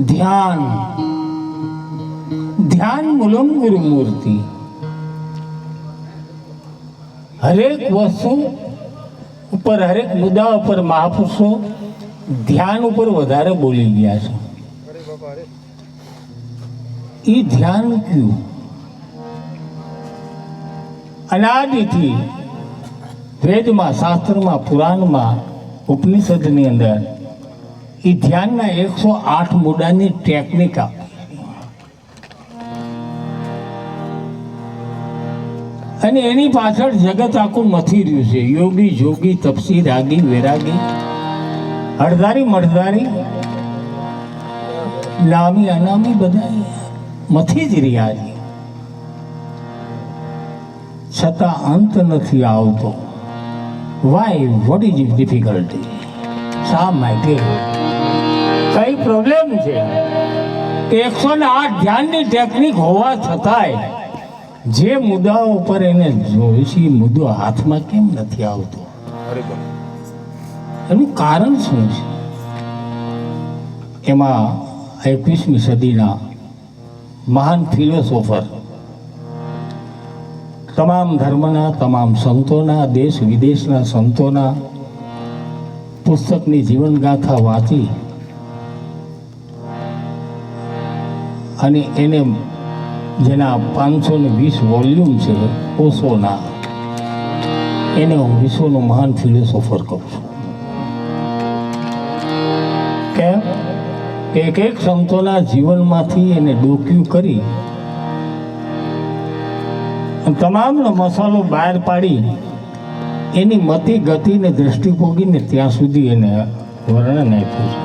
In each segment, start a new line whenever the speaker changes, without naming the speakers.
ध्यान ध्यान मूलम गुरु मूर्ति। हरेक वस्तु ઉપર હરેક મુદ્દા ઉપર મહાપુરુષો ધ્યાન ઉપર વધારે બોલી ગયા છે। એ ધ્યાન ક્યું અનાદિથી વેદમાં, શાસ્ત્રમાં, પુરાણમાં, ઉપનિષદની અંદર એ ધ્યાનના 108 મુદ્દાની ટેકનિક આપી અને એની પાછળ જગત આખું મથી રહ્યું છે। યોગી, જોગી, તપસી, રાગી, વૈરાગી, હળધારી, મઢધારી, નામી અનામી બધા મથી જ રહ્યા છે, છતાં અંત નથી આવતો। વાય? What is difficulty? શા માટે? કઈ પ્રોબ્લેમ છે કે 108 ધ્યાનની ટેકનિક હોવા છતાંય જે મુદ્દાઓ ઉપર એને જોઈ છે એ મુદ્દો હાથમાં કેમ નથી આવતો? એનું કારણ શું છે? એમાં 21મી સદીના મહાન ફિલોસોફર, તમામ ધર્મના, તમામ સંતોના, દેશ વિદેશના સંતોના પુસ્તકની જીવનગાથા વાંચી અને એને જેના 520 વોલ્યુમ છે ઓશોના, એને હું વિશ્વનો મહાન ફિલોસોફર કહું છું। કેમ? એક સંતોના જીવનમાંથી એને ડોક્યુ કરી તમામનો મસાલો બહાર પાડી એની મતિ ગતિને દ્રષ્ટિ ભોગીને ત્યાં સુધી એને વર્ણન આપ્યું છે।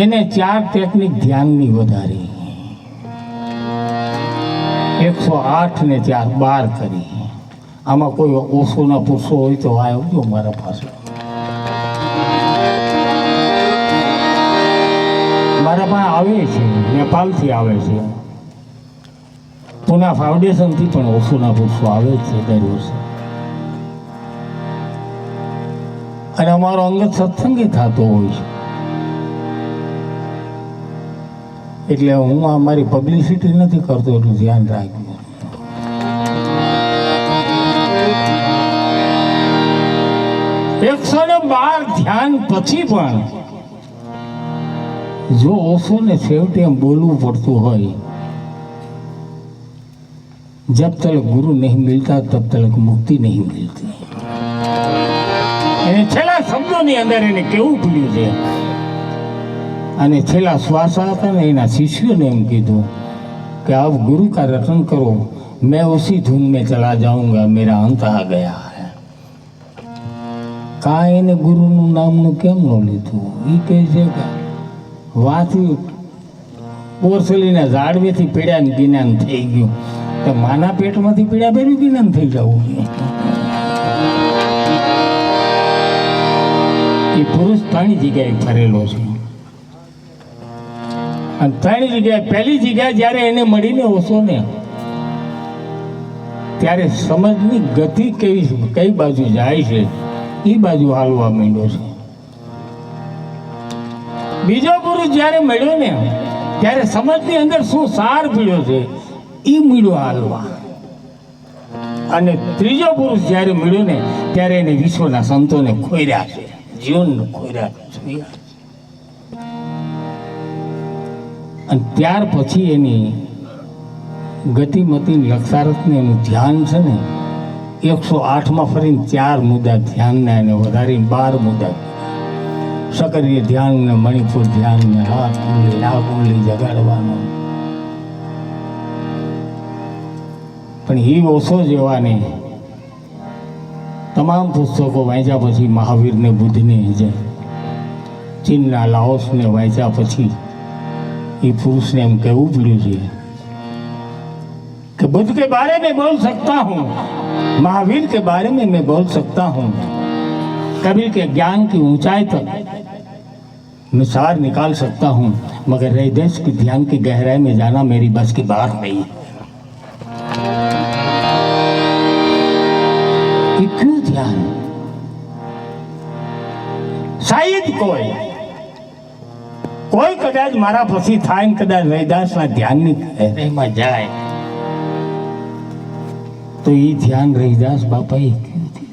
એને 4 ટેકનિક ધ્યાનની વધારી, 108 ને 4 12 કરી। આમાં કોઈ ઓશોના પુરુષો હોય તો આવજો મારા પાસે। મારા પાસે આવે છે, નેપાળથી આવે છે, પુના ફાઉન્ડેશનથી પણ ઓશોના પુરુષો આવે છે દર વર્ષે, અને અમારો અંગત સત્સંગી થતો હોય છે। એટલે હું આ મારી પબ્લિસિટી નથી કરતો, એટલું ધ્યાન રાખજો। 112 ધ્યાન પછી પણ જો ઓશોને છેવટે એમ બોલવું પડતું હોય, જબ તક ગુરુ નહીં મિલતા તબ તક મુક્તિ નહીં મિલતી। એને છેલ્લા શબ્દોની અંદર એને કેવું પડ્યું છે, અને છેલ્લા શ્વાસ હતા ને એના શિષ્યોને એમ કીધું કે अब गुरु का रटन करो, मैं उसी धुन में चला जाऊंगा, मेरा अंत आ गया है। કા એને ગુરુનું નામનું કેમ ન લીધું? એ કહે છે કે વાંચી પોરસલીના ઝાડવેથી પીડા ને જ્ઞાન થઈ ગયું, તો માના પેટમાંથી પીડા ભર્યું જ્ઞાન થઈ જવું? એ પુરુષ 3 જગ્યાએ ફરેલો છે, અને 3 જગ્યાએ પહેલી જગ્યાએ જ્યારે એને મળીને ઓશોને, ત્યારે સમજની ગતિ કઈ બાજુ જાય છે એ બાજુ હાલવા માંડ્યો છે। બીજો પુરુષ જ્યારે મળ્યો ને ત્યારે સમજની અંદર શું સાર પીડ્યો છે એ મળ્યો હાલવા, અને ત્રીજો પુરુષ જ્યારે મળ્યો ને ત્યારે એને વિશ્વના સંતોને ખોર્યા છે, જીવન ખોર્યા છે। અને ત્યાર પછી એની ગતિમતી લક્ષારથને એનું ધ્યાન છે ને 108માં ફરીને 4 મુદ્દા ધ્યાનના એને વધારીને 12 મુદ્દા, સક્રિય ધ્યાન ને મણિપુર ધ્યાન ને હાથ કુંડલી, આ કુંડલી જગાડવાનો। પણ એ ઓશો જેવાને તમામ પુસ્તકો વાંચ્યા પછી, મહાવીરને, બુદ્ધને, ચીનના લાઓસને વાંચ્યા પછી ये पुरुष ने हम कहूँ पड़ू है कि बुद्ध के बारे में बोल सकता हूँ, महावीर के बारे में मैं बोल सकता हूँ, कबीर के ज्ञान की ऊंचाई तक मैं सार निकाल सकता हूँ, मगर हृदय के ध्यान की गहराई में जाना मेरी बस की बात नहीं है। क्यों ध्यान? शायद જ કોઈ કદાચ મારા પછી થાય ને કદાચ રૈદાસના ધ્યાનની ગહેરાઈમાં જાય તો એ ધ્યાન રૈદાસ બાપાએ કર્યું છે.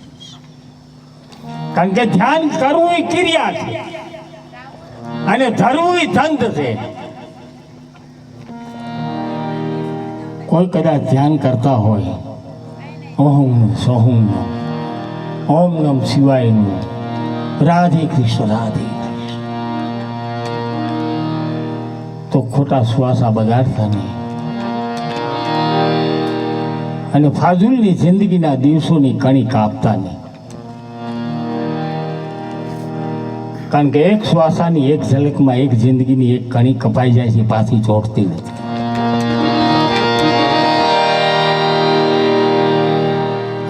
કારણ કે ધ્યાન કરવું એ ક્રિયા છે અને ધરવું એ ધંધ છે. કોઈ કદાચ ધ્યાન કરતા હોય ઓમનું સોહમનું ઓમ નમ શિવાયનું રાધે કૃષ્ણ રાધે તો ખોટા શ્વાસા બગાડતા નહીં અને ફાજુલની જિંદગીના દિવસોની કણી કાપતા નહીં. કારણ કે એક શ્વાસાની એક ઝલકમાં એક જિંદગીની એક કણી કપાઈ જાય છે, પાછી ચોટતી નથી.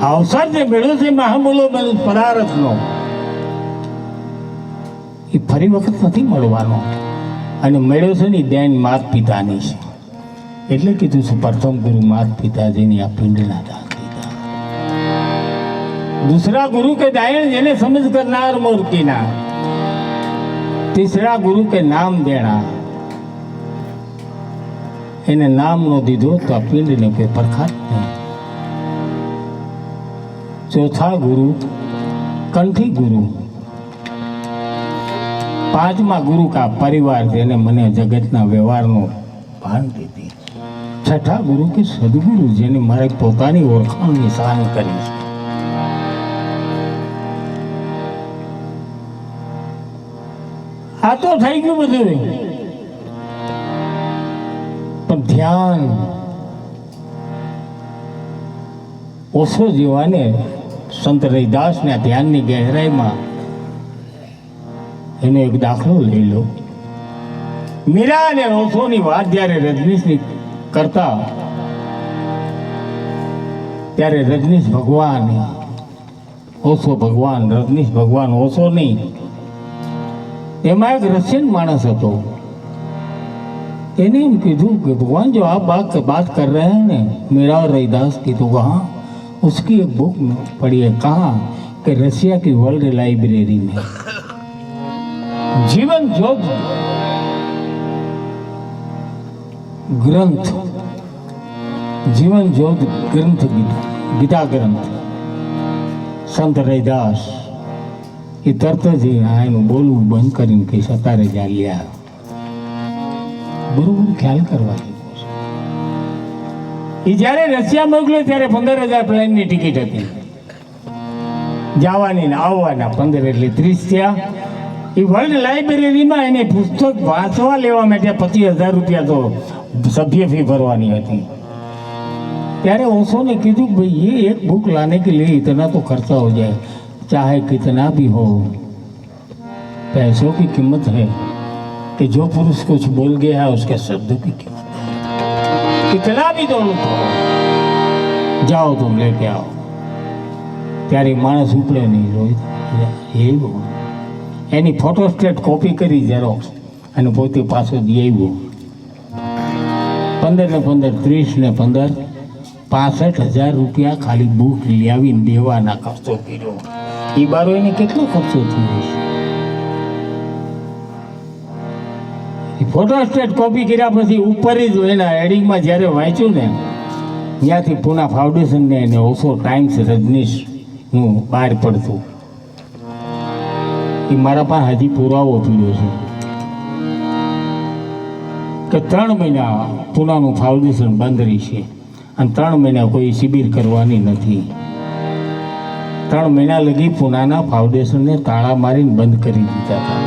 અવસર જે મેળવ્યો છે મહામૂલો પદાર્થનો એ ફરી વખત નથી મળવાનો અને મેળવ્યો છે ને દેન માત પિતાની છે. એટલે કીધું છે પ્રથમ ગુરુ માત પિતાજીની આ પિંડના દાન દીધા. दूसरा गुरु के दायण જેને સમજ કરનાર મૂર્તિના. तीसरा गुरु के नाम देना એને નામ નો દીધો તો આ પિંડને કોઈ પરખાત નહીં. चौथा गुरु कंठी गुरु. પાંચમા ગુરુ કા પરિવાર જેને મને જગતના વ્યવહારનો ભાન દીધી. છઠ્ઠા ગુરુ કે સદગુરુ જેને મારી પોતાની ઓળખાણ નિશાન કરી છે. આ તો થઈ ગયું બધું, પણ ધ્યાન ઓછો જીવાને સંત રૈદાસના ધ્યાનની ગહેરાઈમાં એનો એક દાખલો લઈ લો. મીરા અને ઓશોની વાત જ્યારે રજનીશની કરતા ત્યારે રજનીશ ભગવાન ઓશો ભગવાન, રજનીશ ભગવાન ઓશો નહીં. એમાં એક રશિયન માણસ હતો. એને એમ કીધું કે ભગવાન જો आप बात कर रहे हैं ना, मेरा और रैदास की, तो वहाँ उसकी एक बुक पढ़ी है. कहाँ कि रशिया की वर्ल्ड लाइब्रेरी में जीवन जोत ग्रंथ, जीवन जोत ग्रंथ, गीता ग्रंथ संत रैदास એ તરત જ એનું બોલવું બંધ કરીને કે સતારે જાગ્યા. બરોબર ખ્યાલ કરવા જેવો છે. એ જ્યારે રશિયા મોકલ્યો ત્યારે 15,000 પ્લેનની ટિકિટ હતી જવાની ને આવવાના. 15 એટલે 30 થયા. એ વર્લ્ડ લાઇબ્રેરીમાં એને પુસ્તક વાંચવા લેવા માટે 25,000 રૂપિયા તો સભ્ય ફી ભરવાની હતી. ત્યારે ઓશોને કીધું કે ભાઈ ये एक बुक लाने के लिए इतना तो खर्चा हो जाए, चाहे कितना भी हो. पैसों की कीमत है कि जो पुरुष कुछ बोल गया है उसके शब्दों की कीमत है. कितना भी दौड़ो तो जाओ तुम लेके आओ. ત્યારે માણસ ઉપડે નહીં. રોહિત એવું એની ફોટોસ્ટેટ કોપી કરી ઝેરોક્સ અને પોતે પાછો દઈ આવ્યો. 15 ને 15 30 ને 15 65,000 રૂપિયા ખાલી બુક લાવીને દેવાના ખર્ચો કર્યો. એ બારો એને કેટલો ખર્ચો થયો છે. ફોટોસ્ટેટ કોપી કર્યા પછી ઉપર જ એના હેડિંગમાં જ્યારે વાંચ્યું ને ત્યાંથી પૂના ફાઉન્ડેશનને એને ઓશો ટાઈમ્સ રજનીશનું બહાર પડતું. એ મારા પાસે હજી પુરાવો પીડ્યો છે કે 3 મહિના પૂનાનું ફાઉન્ડેશન બંધ રહેશે અને 3 મહિના કોઈ શિબિર કરવાની નથી. 3 મહિના લગી પૂનાના ફાઉન્ડેશનને તાળા મારીને બંધ કરી દીધા હતા.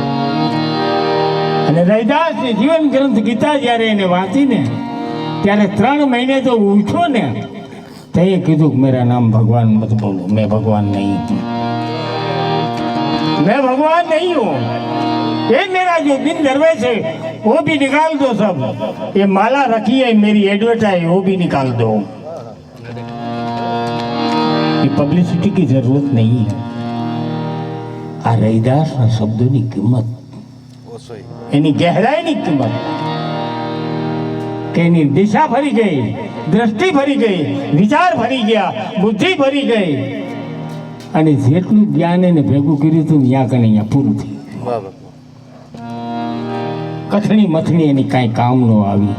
અને રૈદાસની જીવન ગ્રંથ ગીતા જ્યારે એને વાંચીને ત્યારે 3 મહિને તો ઉઠ્યો ને તે કીધું કે મેરા નામ ભગવાન મત બોલો, મેં ભગવાન નહીં હું, मैं भगवान नहीं हूँ. ये मेरा जो बिन दरवेश है वो भी निकाल दो सब. ये माला रखी है मेरी एडवर्टाइज वो भी निकाल दो. ये पब्लिसिटी की जरूरत नहीं है. आ रैदासના શબ્દોની કિંમત, એની ગહેરાઈની કિંમત, કે એની દિશા ફરી ગઈ, દ્રષ્ટિ ફરી ગઈ, વિચાર ફરી ગયા, બુદ્ધિ ફરી ગઈ અને જેટલું જ્ઞાન એને ભેગું કર્યું હતું ત્યાં કને અહીંયા પૂરું થયું. કથણી મથણી એની કાંઈ કામ ન આવી.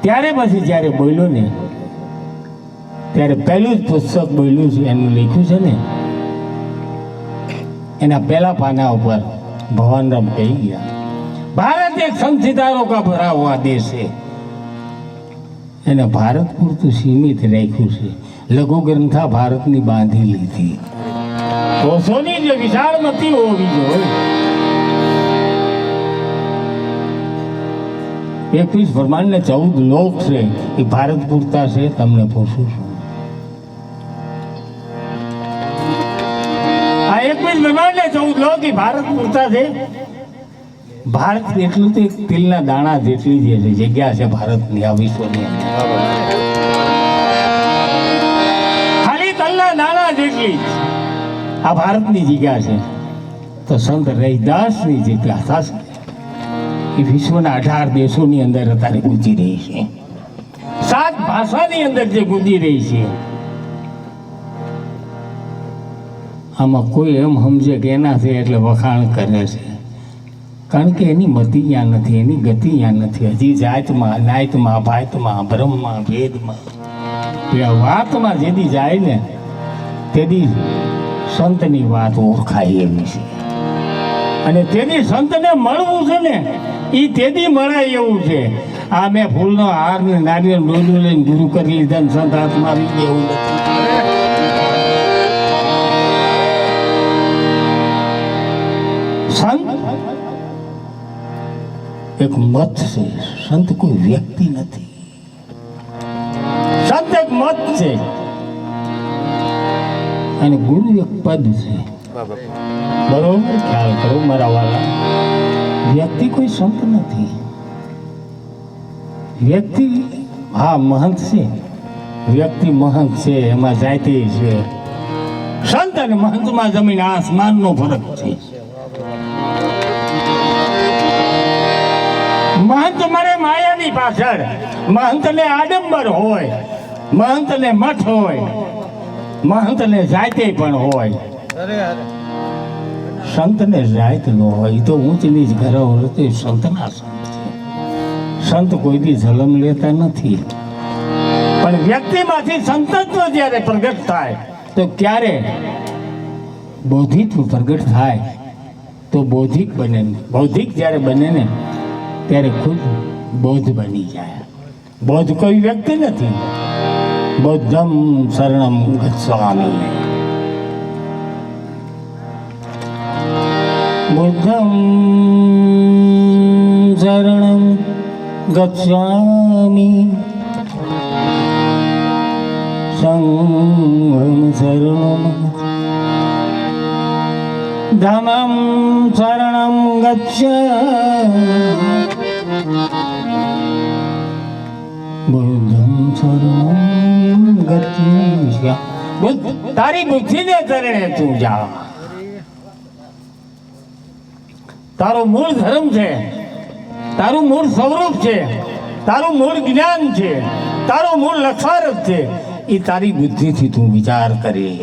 ત્યારે પછી જ્યારે બોલ્યો ને ત્યારે પહેલું જ પુસ્તક બોલ્યું છે, એનું લખ્યું છે ને, એના પહેલા પાના ઉપર ભગવાનરામ કહી ગયા, ભારત એક સંત સિતારો કા ભરા હુआ દેશ है. એને ભારત પૂરતું સીમિત રાખ્યું છે. લઘુ ગ્રંથા ભારતની બાંધી લીધી. કોષોની જે વિશાળમતી હોવી જોઈએ. 21 બ્રહ્માંડ ને 14 લોક છે, એ ભારત પૂરતા છે. તમને પૂછું છું, આ 21 બ્રહ્માંડ ને 14 લોક એ ભારત પૂરતા છે. ભારત એટલું તો એક તિલના દાણા જેટલી જે છે જગ્યા છે ભારતની આ વિશ્વની અંદર. ખાલી તલના દાણા જેટલી આ ભારતની જગ્યા છે. તો સંત રૈદાસની જે ગાથા છે એ વિશ્વના 18 દેશોની અંદર અત્યારે ગુંજી રહી છે. 7 ભાષાની અંદર જે ગુંજી રહી છે. આમાં કોઈ એમ સમજે કે એના છે એટલે વખાણ કરે છે, કારણ કે એની મતિ ત્યાં નથી, એની ગતિ ત્યાં નથી. હજી જાતમાં, નાયતમાં, ભાતમાં, બ્રહ્મમાં, ભેદમાં, વાતમાં જેદી જાય ને તેદી સંતની વાત ઓળખાય એવી છે. અને તેદી સંતને મળવું છે ને એ તેદી મળાય એવું છે. આ મેં ફૂલનો હાર ને નારિયેળ ડોલું લઈને ગુરુ કરી લીધા ને સંત હાથમાં આવી ગયા એવું નથી. સંત એક મત છે, સંત કોઈ વ્યક્તિ નથી. સંત એક મત છે અને ગુરુ એક પદ છે. બરોબર, ખ્યાલ કરો મારા વાલા. વ્યક્તિ કોઈ સંત નથી. વ્યક્તિ હા મહંત છે, વ્યક્તિ મહંત છે, એમાં જાતિ છે. સંત અને મહંતમાં જમીન આસમાનનો ફરક છે. મહંત મરે માયાની પાછળ. મહંતને આડંબર હોય, મહંતને મઠ હોય, મહંતને જાતે પણ હોય. સંતને જાત ન હોય તો ઊંચ નીચ ઘરે હોય તો સંતના સંત છે. સંત કોઈ દી જલમ લેતા નથી. પણ વ્યક્તિમાંથી સંતત્વ જ્યારે પ્રગટ થાય તો ક્યારે બૌદ્ધિત્વ પ્રગટ થાય તો બૌદ્ધિક બને. બૌદ્ધિક જ્યારે બને ને ત્યારે ખુદ બૌદ્ધ બની જાય. બૌદ્ધ કોઈ વ્યક્તિ નથી. બૌદ્ધમ શરણમ ગચ્છામિ. બુદ્ધમ શરણમ ગચ્છામિ. સંઘમ શરણમ ધમ્મમ શરણમ ગચ્છામિ. બુદ્ધમ શરણમ ગચ્છામિ. તારી બુદ્ધિને ચરણે તું જા. તારું મૂળ ધર્મ છે, તારું મૂળ સ્વરૂપ છે, તારું મૂળ જ્ઞાન છે, તારું મૂળ લક્ષારથ છે. એ તારી બુદ્ધિથી તું વિચાર કરી.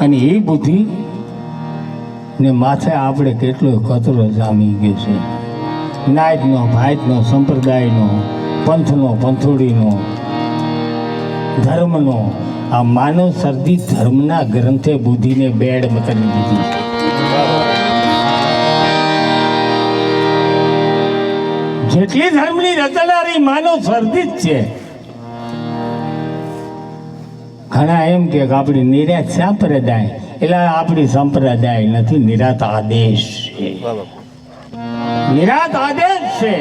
અને એ બુદ્ધિ ને માથે આપણે કેટલો કચરો જામી ગયો છે. નાયતનો, ભાતનો, સંપ્રદાયનો, પંથનો, પંથોડીનો, ધર્મનો. આ માનવ સર્જિત ધર્મના ગ્રંથે બુદ્ધિને બેડ કરી દીધી છે. જેટલી ધર્મની રચનારી માનવ સર્જિત છે. ઘણા એમ કે આપણી નિરાત સંપ્રદાય, એટલે આપણી સંપ્રદાય નથી, નિરાત આદેશ છે. નિરાત આદેશ છે.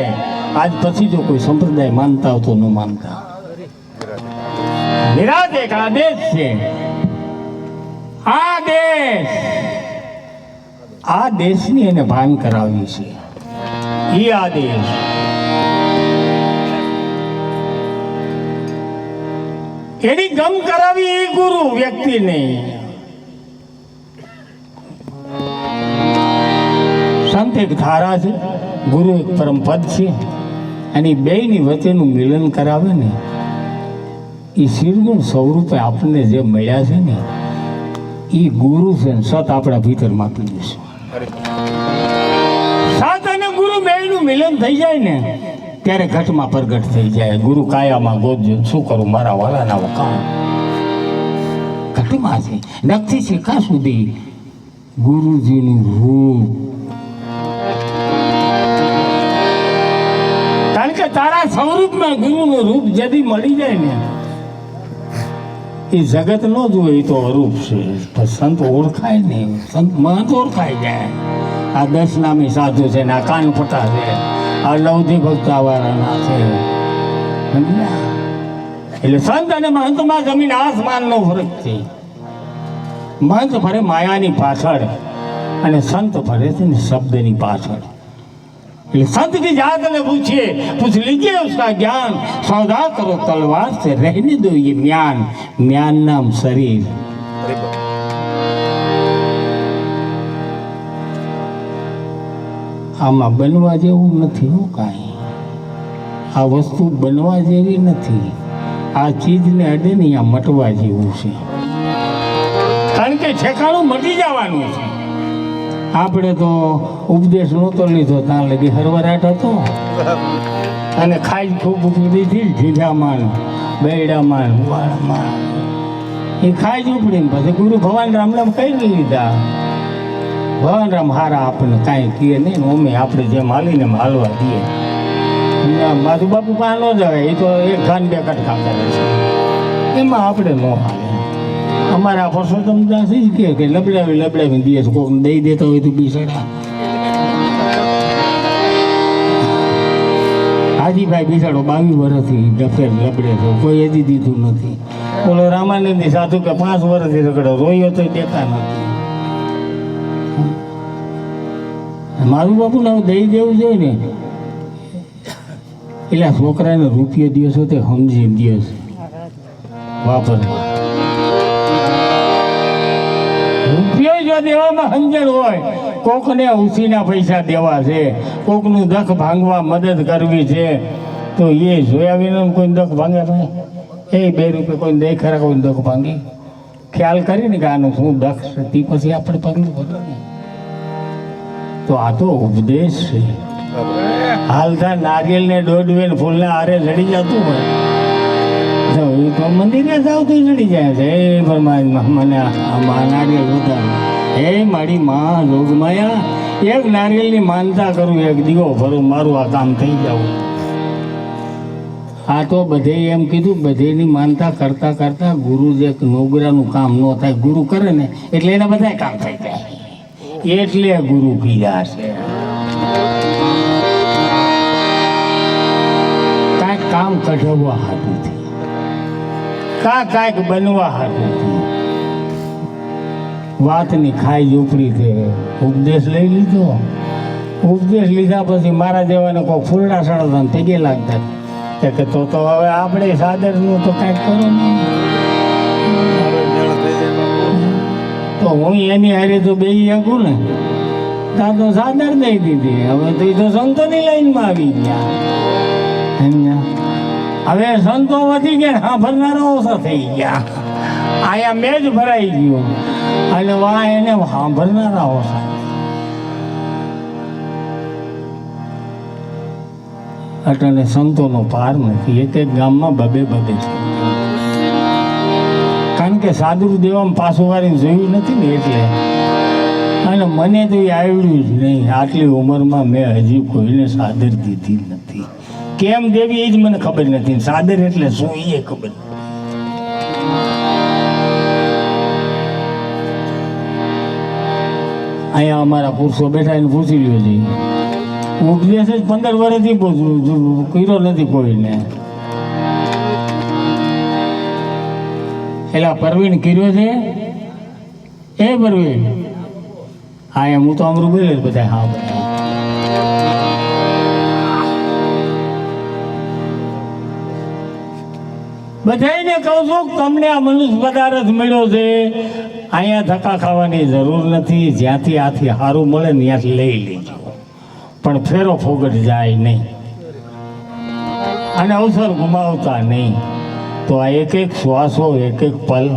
આજ પછી જો કોઈ સંપ્રદાય માનતા હોય તો ન માનતા. નિરાત એક આદેશ છે. આ દેશની એને ભાન કરાવી છે. એ આદેશ એની ગમ કરાવી એ ગુરુ વ્યક્તિને. સંત એક ધારા છે, ગુરુ એક પરમ પદ છે. અને બેયની વચ્ચેનું મિલન કરાવે ને એ શિરગુણ સ્વરૂપે આપણને જે મળ્યા છે ને એ ગુરુ છે ને સત આપણા ભીતરમાં પીડ્યું છે. સત અને ગુરુ બેયનું મિલન થઈ જાય ને ત્યારે ઘટમાં પ્રગટ થઈ જાય. ગુરુ કાયામાં ગોદજો શું કરું મારા વાલાના વખાણ. ઘટમાં છે નખથી શીખા સુધી ગુરુજીનું રૂપ. કારણ કે તારા સ્વરૂપમાં ગુરુનું રૂપ જદી મળી જાય ને એ જગત ન જોવે તો અરૂપ છે. પણ સંત ઓળખાય ને, સંત મહંત ઓળખાઈ જાય. આ 10 નામી સાધુ છે ને આ કાન ફટા છે, આ લવધી ભક્તાવાળાના છે. એટલે સંત અને મહંતમાં જમીન આસમાનનો ફરક છે. મહંત ફરે માયાની પાછળ અને સંત ફરે છે ને શબ્દની પાછળ. એટલે संत की जात ने पूछिए, पूछ लीजिए उसका ज्ञान, सौदा करो तलवार से, रहने दो ये म्यान, म्यान नाम शरीर. આમાં બનવા જેવું નથી હો કાંઈ. આ વસ્તુ બનવા જેવી નથી. આ ચીજને અડે ને આ મટવા જેવું છે. કારણ કે ઠેકાણું મટી જવાનું છે. આપણે તો ઉપદેશ નહોતો લીધો ત્યાં લગી હરવરાટ હતો અને ખાઈ ખૂબ દીધી ઢીઢામાં બેડામાં વાળમાં એ ખાઈ જ ઉપડીને પછી ગુરુ ભગવાન રામનામ કઈ લીધા. ભગવાન રામ હારા આપણને કાંઈ કહે નહીં, અમે આપણે જેમ હાલીને એમ હાલવા દઈએ. માધુ બાપુ પાસે ન જવાય, એ તો એક ઘાન બે કટકા કરે છે, એમાં આપણે ન હાલે. અમારા પરસોત્તમ દાસ જ કે લબડાવી દે છે, કોઈને દઈ દેતા હોય તો બિસાડા. હાજીભાઈ બિસાડો 22 વર્ષથી ડફેર લબડે છે, કોઈ હજી દીધું નથી. ઓલો રામાનંદી સાધુ કે 5 વર્ષથી રગડો, રોયો તો દેતા નથી. મારું બાપુને દઈ દેવું જોઈએ ને. એટલે છોકરાને રૂપિયો દિવસો તે સમજી દિવસ વાપરવા. રૂપિયો જો દેવામાં સમજણ હોય, કોકને ઉસીના પૈસા દેવા છે, કોકનું દખ ભાંગવા મદદ કરવી છે, તો એ જોયા વિના કોઈ દખ ભાંગે ભાઈ? એ 2 રૂપિયા કોઈ દે ખરા, કોઈ દખ ભાંગી? ખ્યાલ કરીને કે આનું શું દખ છે, તે પછી આપણે પગલું ભરવું ને. તો આ તો ઉપદેશ છે. હાલતા નારિયેલને દોડવે ફૂલને આરે જડી જતું હોય તો એ તો મંદિરે જાવ તો જડી જાય છે. એ પરમાત્મા મને આમાં નારિયેલ વધારે, હે મારી માં રોગમાયા, એક નારિયેલની માનતા કરું, એક દીવો ભરું, મારું આ કામ થઈ જવું. આ તો બધે એમ કીધું, બધેની માનતા કરતા કરતા ગુરુ જે નોગરાનું કામ ન થાય, ગુરુ કરે ને એટલે એના બધા કામ થઈ જાય. એટલે ગુરુ કીધા છે. કાંઈક કામ કઢાવવા હાટુથી, કાંઈક બનવા હાટુથી. વાતની ખાઈ ઉપડી છે. ઉપદેશ લઈ લીધો, ઉપદેશ લીધા પછી મારા જેવાને કોઈ ફૂલડા સળતા થઈ ગયા લાગતા કે તો હવે આપણે સાદરનું તો કાંઈક કરો નહીં. તો હું એની હારે તો બેસી શકું ને, ત્યાં તો સાદર દઈ દીધી. હવે તો એ તો સંતોની લાઈનમાં આવી ગયા. હવે સંતો વધી ગયા, હા ભરનારા ઓછા થઈ ગયા. અહીંયા મેં જ ભરાઈ ગયો અને વાહ એને સાંભળનારા ઓછા. અટલે સંતોનો પાર નથી. એક ગામમાં બબે છે. કારણ કે સાદુર દેવામાં પાછું વાળીને જોયું નથી ને એટલે. અને મને તો એ આવડ્યું જ નહીં. આટલી ઉંમરમાં મેં હજી કોઈને સાદર દીધી નથી. કેમ દેવી એ જ મને ખબર નથી. સાદર એટલે શું એ ખબર નથી. અહીંયા અમારા પુરુષો બેઠા એને પૂછી લ્યો છે. ઉપદેશ જ 15 વર્ષથી કર્યો નથી કોઈને. એલા પરવીન કર્યો છે? એ પરવીન, હા એમ હું તો અમરું બોલે બધા. હા બધાને કહું છું તમને આ મનુષ્ય પદાર્થ મળ્યો છે, અહીંયા ધક્કા ખાવાની જરૂર નથી. જ્યાંથી આથી સારું મળે ને ત્યાંથી લઈ લેજો, પણ ફેરો ફોગટ જાય નહીં અને અવસર ગુમાવતા નહીં. तो आ एक एक श्वास हो, एक एक पल